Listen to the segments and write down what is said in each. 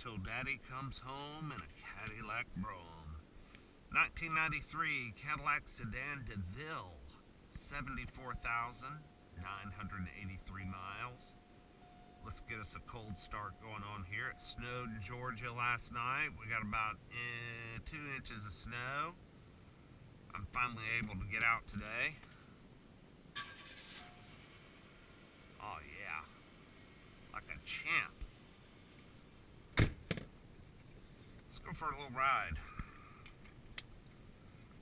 till Daddy comes home in a Cadillac Brougham. 1993 Cadillac sedan DeVille, 74,983 miles. Let's get us a cold start going on here. It snowed in Georgia last night. We got about 2 inches of snow. I'm finally able to get out today. Oh yeah, like a champ. Let's go for a little ride.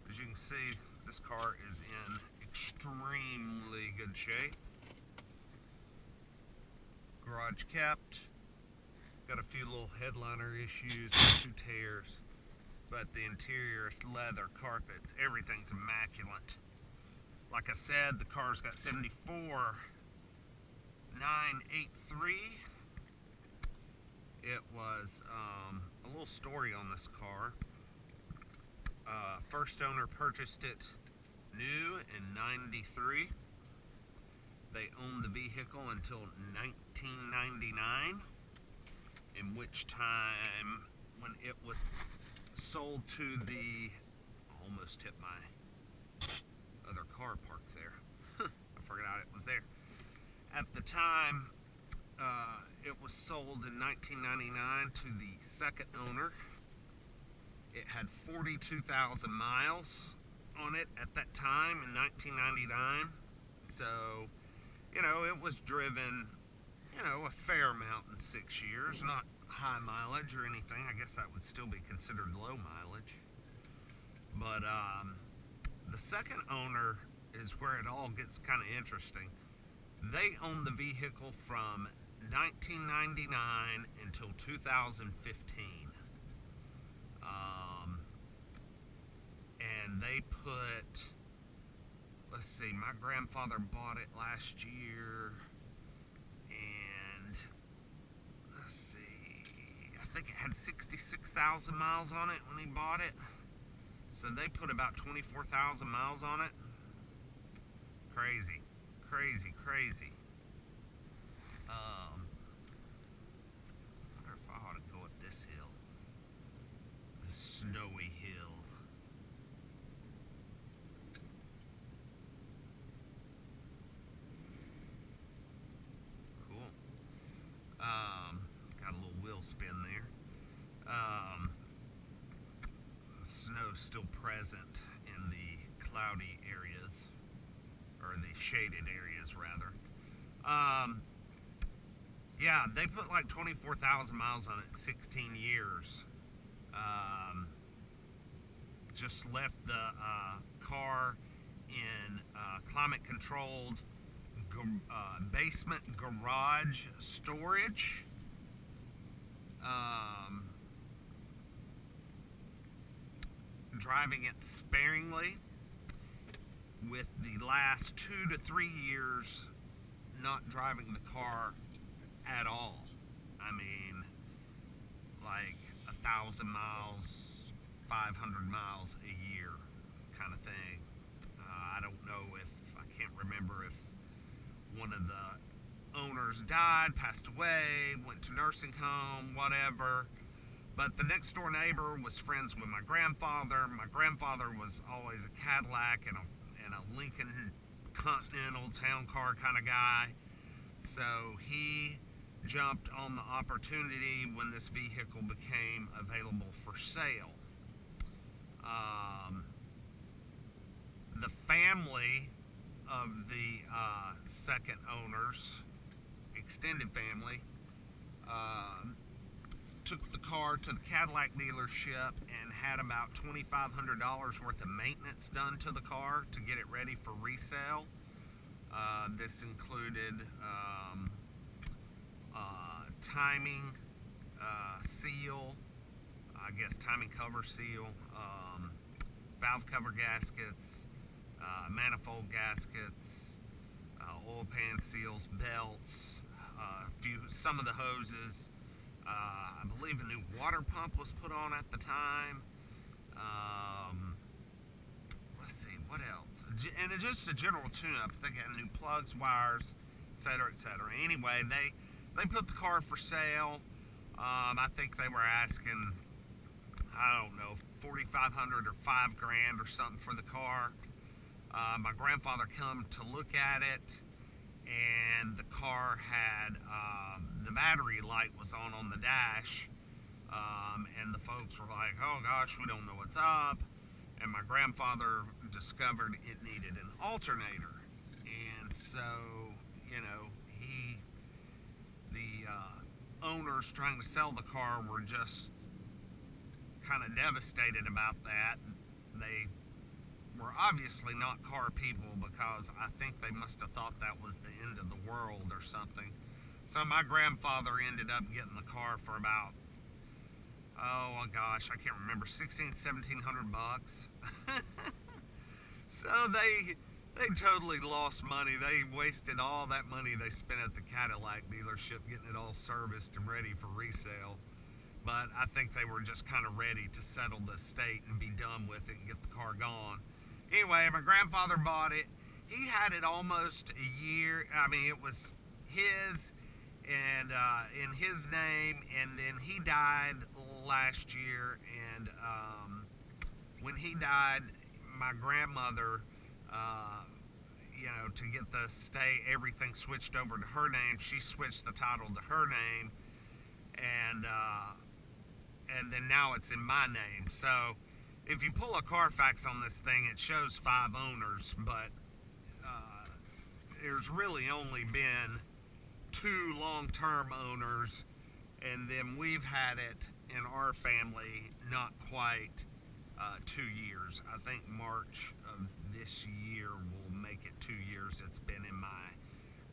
As you can see, this car is in extremely good shape. Garage kept. Got a few little headliner issues, 2 tears, but the interior is leather, carpets, everything's immaculate. Like I said, the car's got 74,983. It was a little story on this car. First owner purchased it new in '93. They owned the vehicle until 1999, in which time, when it was sold to the, almost hit my other car parked there. I forgot it was there. At the time, it was sold in 1999 to the second owner. It had 42,000 miles on it at that time in 1999. So, you know, it was driven, you know, a fair amount in 6 years. Not high mileage or anything. I guess that would still be considered low mileage. But the second owner is where it all gets kind of interesting. They owned the vehicle from 1999 until 2015. And they put, let's see, my grandfather bought it last year, and let's see, I think it had 66,000 miles on it when he bought it. So they put about 24,000 miles on it. Crazy, crazy, crazy. I wonder if I ought to go up this hill, this snowy hill. Got a little wheel spin there. The snow's still present in the cloudy areas, or the shaded areas rather. Yeah, they put like 24,000 miles on it in 16 years. Just left the car in climate controlled basement garage storage. Driving it sparingly, with the last 2 to 3 years not driving the car at all. I mean, like 1,000 miles, 500 miles a year kind of thing. I don't know if, I can't remember if one of the owners died, passed away, went to nursing home, whatever. But the next door neighbor was friends with my grandfather. My grandfather was always a Cadillac and a Lincoln Continental town car kind of guy. So he jumped on the opportunity when this vehicle became available for sale. The family of the second owners, extended family, took the car to the Cadillac dealership and had about $2,500 worth of maintenance done to the car to get it ready for resale. This included timing seal, I guess timing cover seal, valve cover gaskets, manifold gaskets, oil pan seals, belts, some of the hoses. I believe a new water pump was put on at the time. Let's see, what else? And it's just a general tune-up. They got new plugs, wires, etc., etc. Anyway, they put the car for sale. I think they were asking, I don't know, 4,500 or 5 grand or something for the car. My grandfather come to look at it, and the car had the battery light was on the dash, and the folks were like, "Oh gosh, we don't know what's up." And my grandfather discovered it needed an alternator, and so the owners trying to sell the car were just kind of devastated about that. They were obviously not car people, because I think they must have thought that was the end of the world or something. So my grandfather ended up getting the car for about, oh gosh, I can't remember, 1,700 bucks. So they totally lost money. They wasted all that money they spent at the Cadillac dealership getting it all serviced and ready for resale. But I think they were just kind of ready to settle the estate and be done with it and get the car gone. Anyway, my grandfather bought it. He had it almost a year. I mean, it was his and in his name, and then he died last year. And when he died, my grandmother, to get the estate, everything switched over to her name. She switched the title to her name, and then now it's in my name. So if you pull a Carfax on this thing, it shows 5 owners, but there's really only been 2 long-term owners, and then we've had it in our family not quite 2 years. I think March of this year will make it 2 years. It's been in my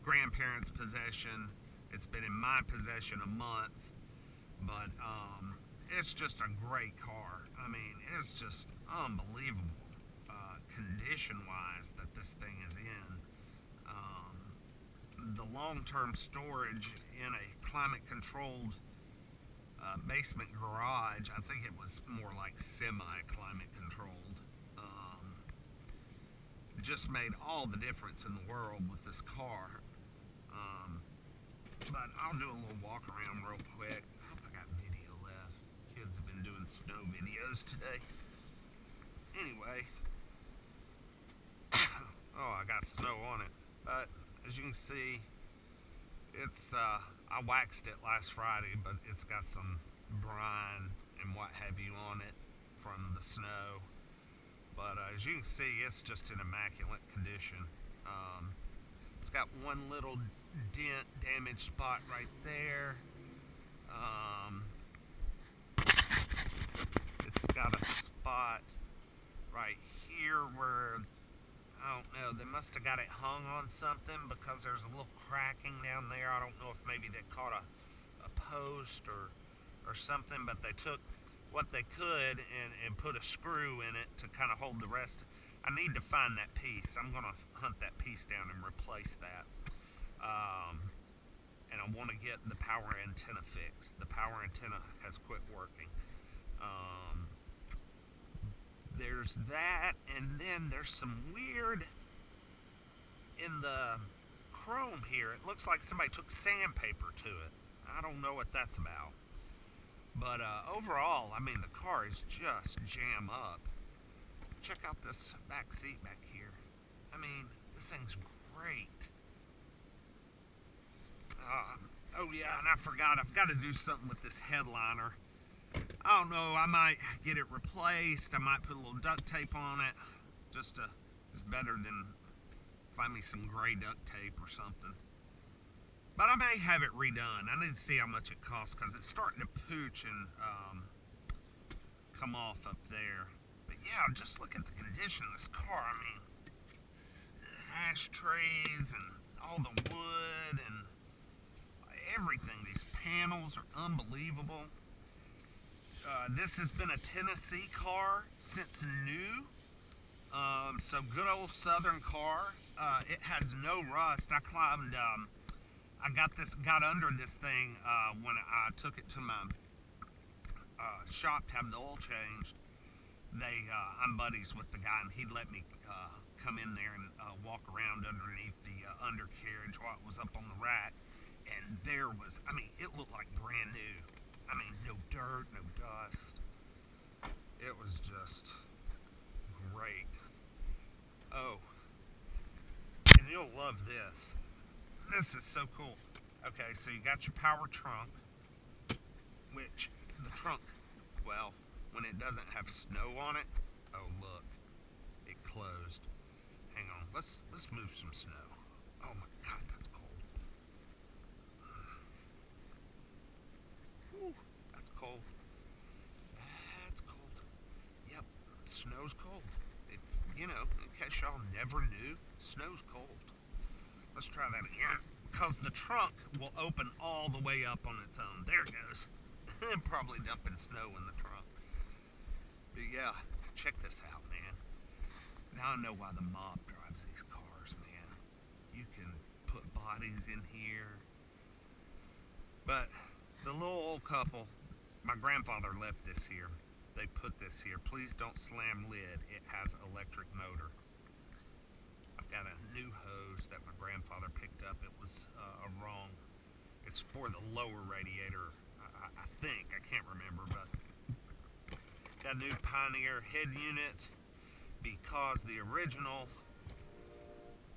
grandparents' possession. It's been in my possession a month, but it's just a great car. I mean, it's just unbelievable condition-wise that this thing is in. The long-term storage in a climate-controlled basement garage, I think it was more like semi-climate controlled, just made all the difference in the world with this car. But I'll do a little walk around real quick. I hope I got video left. Kids have been doing snow videos today. Anyway, oh, I got snow on it. But as you can see, it's I waxed it last Friday, but it's got some brine and what have you on it from the snow. But as you can see, it's just in immaculate condition. It's got one little dent, damaged spot right there. It's got a spot right here where, I don't know, they must have got it hung on something, because there's a little cracking down there. I don't know if maybe they caught a post or something, but they took what they could and put a screw in it to kind of hold the rest. I need to find that piece. I'm going to hunt that piece down and replace that. And I want to get the power antenna fixed. The power antenna has quit working. There's that, and then there's some weird in the chrome here. It looks like somebody took sandpaper to it. I don't know what that's about. But overall, I mean, the car is just jam up. Check out this back seat back here. I mean, this thing's great. Oh yeah, and I forgot, I've got to do something with this headliner. I don't know, I might get it replaced. I might put a little duct tape on it. Just it's better than find me some gray duct tape or something. But I may have it redone. I need to see how much it costs, because it's starting to pooch and come off up there. But yeah, just look at the condition of this car. I mean, ashtrays and all the wood and everything. These panels are unbelievable. This has been a Tennessee car since new. So good old Southern car. It has no rust. I climbed, I got under this thing when I took it to my shop to have the oil changed. I'm buddies with the guy, and he'd let me come in there and walk around underneath the undercarriage while it was up on the rack. And there was, I mean, it looked like brand new. I mean, no dirt, no dust. It was just great. Oh, and you'll love this. This is so cool. Okay, so you got your power trunk, which the trunk, well, when it doesn't have snow on it, oh look, it closed. Hang on, let's move some snow. Oh my God, that's cold. Whew, that's cold. That's cold. Yep, snow's cold. You know, in case y'all never knew, snow's cold. Let's try that again. Because the trunk will open all the way up on its own. There it goes. Probably dumping snow in the trunk. But yeah, check this out, man. Now I know why the mob drives these cars, man. You can put bodies in here. But the little old couple, my grandfather left this here. They put this here. Please don't slam lid. It has electric motor. I've got a new hose that my grandfather picked up. It was wrong. It's for the lower radiator, I think. I can't remember, but got a new Pioneer head unit because the original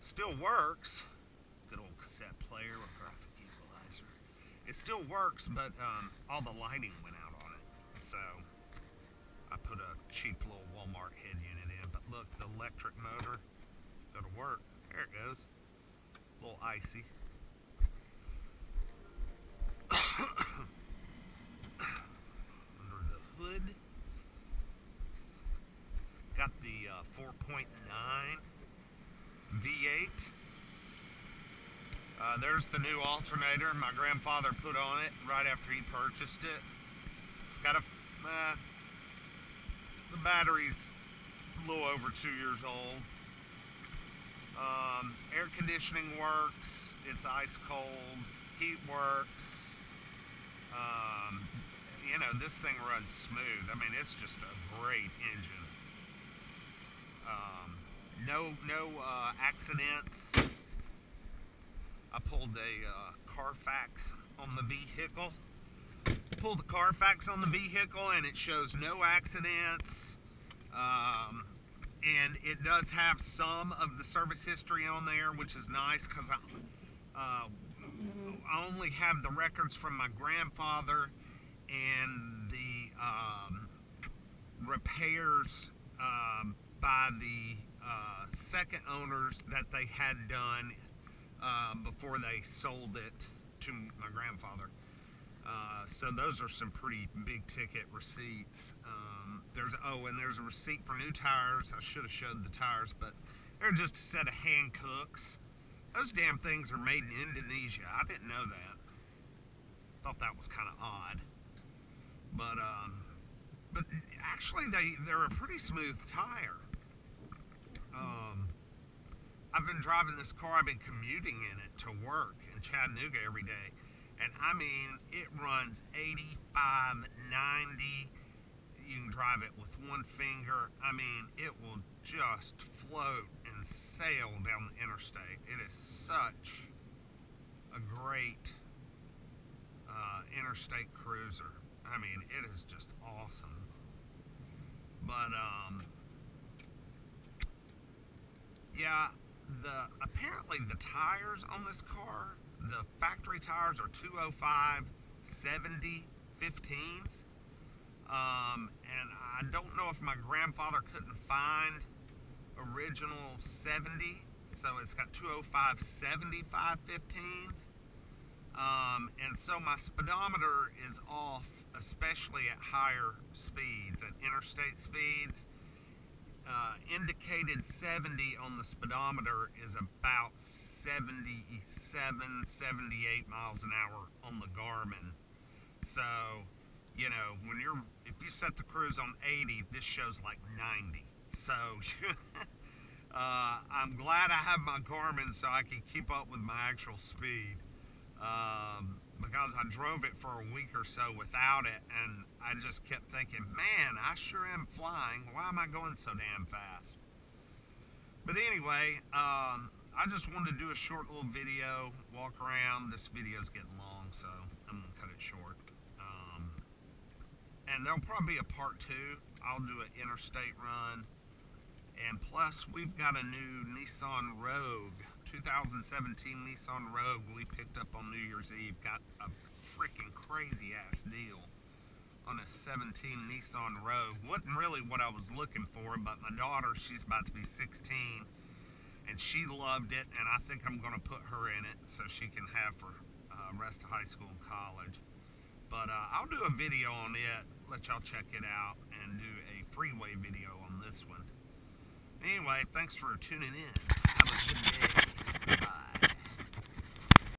still works. Good old cassette player with graphic equalizer. It still works, but all the lighting went out on it. So I put a cheap little Walmart head unit in. But look, the electric motor, go to work. There it goes. A little icy. Under the hood, got the 4.9 V8. There's the new alternator my grandfather put on it right after he purchased it. Got a the battery's a little over 2 years old. Air conditioning works. It's ice cold. Heat works. You know, this thing runs smooth. I mean, it's just a great engine. No accidents. I pulled a Carfax on the vehicle. Pulled the Carfax on the vehicle, and it shows no accidents. And it does have some of the service history on there, which is nice because I only have the records from my grandfather and the repairs by the second owners that they had done before they sold it to my grandfather. So those are some pretty big ticket receipts. There's a receipt for new tires. I should have showed the tires, but they're just a set of hand cooks. Those damn things are made in Indonesia. I didn't know that. Thought that was kind of odd. But actually they're a pretty smooth tire. I've been driving this car. I've been commuting in it to work in Chattanooga every day. And I mean, it runs 85, 90. You can drive it with one finger. I mean, it will just float and sail down the interstate. It is such a great interstate cruiser. I mean, it is just awesome. But yeah, apparently the tires on this car, the factory tires are 205 70 15s. And I don't know if my grandfather couldn't find original 70, so it's got 205 75 15s. And so my speedometer is off, especially at higher speeds, at interstate speeds. Indicated 70 on the speedometer is about 77, 78 miles an hour on the Garmin. So, you know, if you set the cruise on 80, this shows like 90. So, I'm glad I have my Garmin so I can keep up with my actual speed. Because I drove it for a week or so without it, and I just kept thinking, man, I sure am flying. Why am I going so damn fast? But anyway, I just wanted to do a short little video, walk around. This video's getting long, so I'm going to cut it short. and there'll probably be a part 2. I'll do an interstate run. And plus, we've got a new Nissan Rogue, 2017 Nissan Rogue we picked up on New Year's Eve. Got a freaking crazy ass deal on a 17 Nissan Rogue. Wasn't really what I was looking for, but my daughter, she's about to be 16, and she loved it, and I think I'm going to put her in it so she can have for rest of high school and college. But I'll do a video on it, let y'all check it out, and do a freeway video on this one. Anyway, thanks for tuning in. Have a good day. Bye.